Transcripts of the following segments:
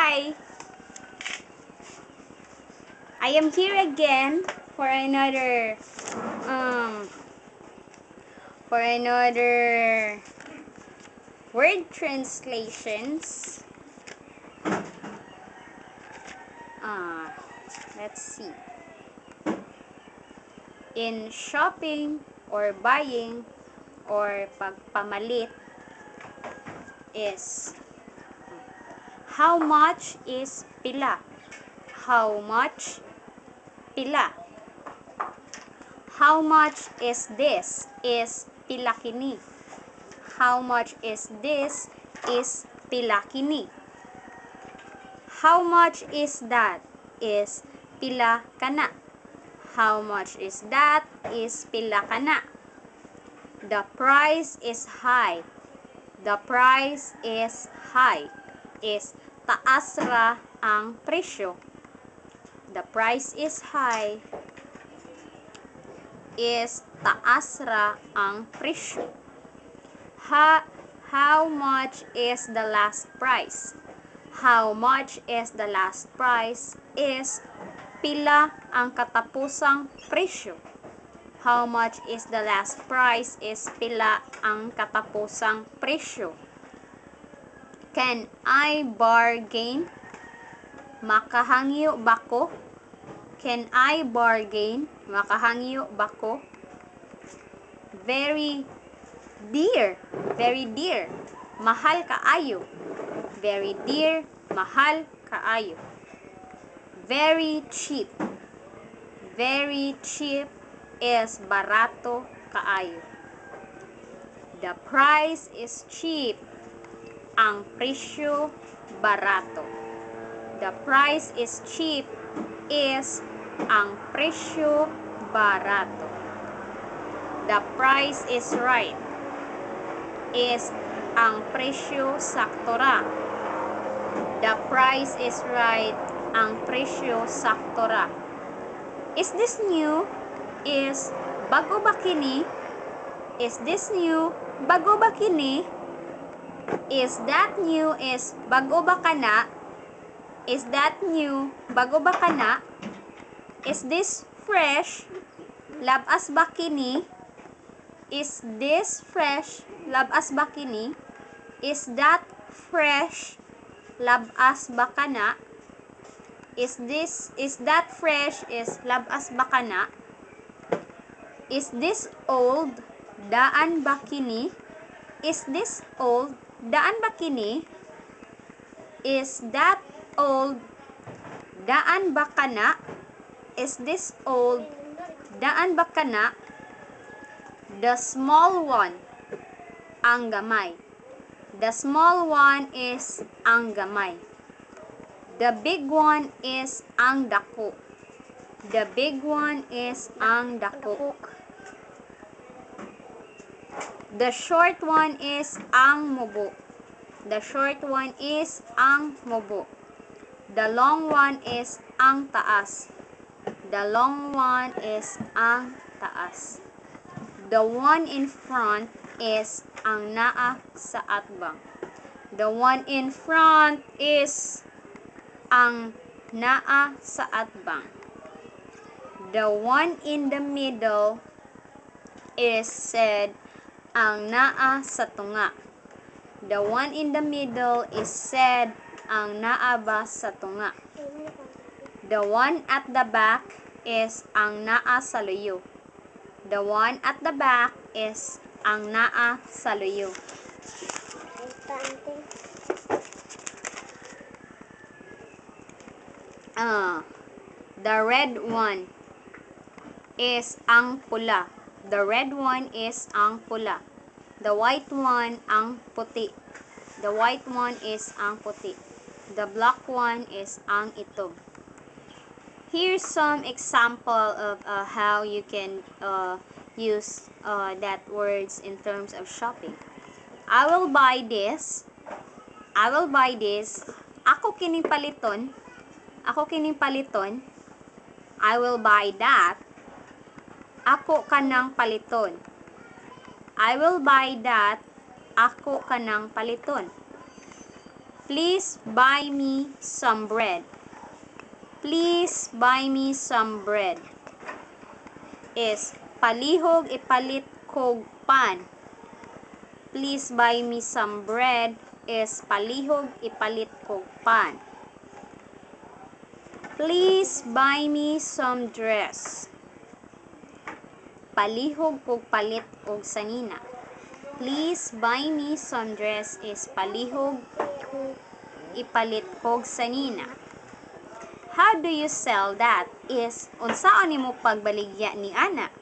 Hi! I am here again for another word translations. Let's see. In shopping or buying or pagpamalit is how much is pila? How much pila? How much is this? Is pila kini. How much is this? Is pila kini. How much is that? Is pila kana. How much is that? Is pila kana. The price is high. The price is high. Is taas ra ang presyo. The price is high. Is taas ra ang presyo. How much is the last price? How much is the last price? Is pila ang katapusang presyo. How much is the last price? Is pila ang katapusang presyo. Can I bargain? Makahangyo bako? Can I bargain? Makahangyo bako? Very dear. Very dear. Mahal kaayo. Very dear, mahal kaayo. Very cheap. Very cheap is barato kaayo. The price is cheap. Ang presyo barato. The price is cheap is ang presyo barato. The price is right is ang presyo saktora. The price is right. Ang presyo saktora. Is this new? Is bago ba kini? Is this new? Bago ba kini? Is that new? Is bago ba kana? Is that new? Bago ba kana? Is this fresh? Labas ba kini? Is this fresh? Labas ba kini? Is that fresh? Labas ba kana? Is that fresh? Is labas ba kana? Is this old? Daan ba kini? Is this old? Daan ba kini? Is that old? Daan ba kana? Is this old? Daan ba kana? The small one. Ang gamay. The small one is ang gamay. The big one is ang dako. The big one is ang dako. The short one is ang mubo. The short one is ang mubo. The long one is ang taas. The long one is ang taas. The one in front is ang naa sa atbang. The one in front is ang naa sa atbang. The one in the middle is said ang naa sa tunga. The one in the middle is said ang naa ba sa tunga. The one at the back is ang naa sa luyo. The one at the back is ang naa sa luyo. The red one is ang pula. The red one is ang pula. The white one ang puti. The white one is ang puti. The black one is ang itom. Here's some example of how you can use that words in terms of shopping. I will buy this. I will buy this. Ako kining paliton. Ako kining paliton. I will buy that. Ako kanang paliton. I will buy that. Ako kanang paliton. Please buy me some bread. Please buy me some bread is palihog ipalit kog pan. Please buy me some bread is palihog ipalit kog pan. Please buy me some dress. Palihog kog palit og sanina. Please buy me some dress is palihog ipalit kog sanina. How do you sell that is unsaon nimo pagbaligya ni ana.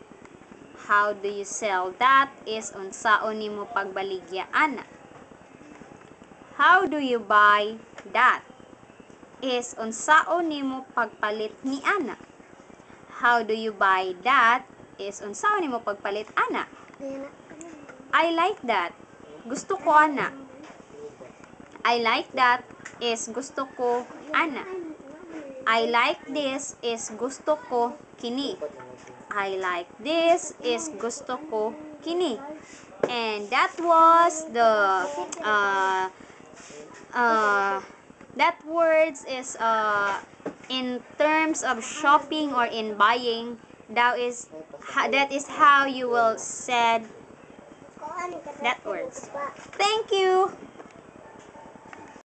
How do you sell that is unsaon nimo pagbaligya ana. How do you buy that is unsaon nimo pagpalit ni ana. How do you buy that is unsaon nimo pagpalit ana. I like that. Gusto ko ana. I like that is gusto ko ana. I like this is gusto ko kini. I like this is gusto ko kini. And that was the that words is in terms of shopping or in buying. That is how you will said that words. Thank you.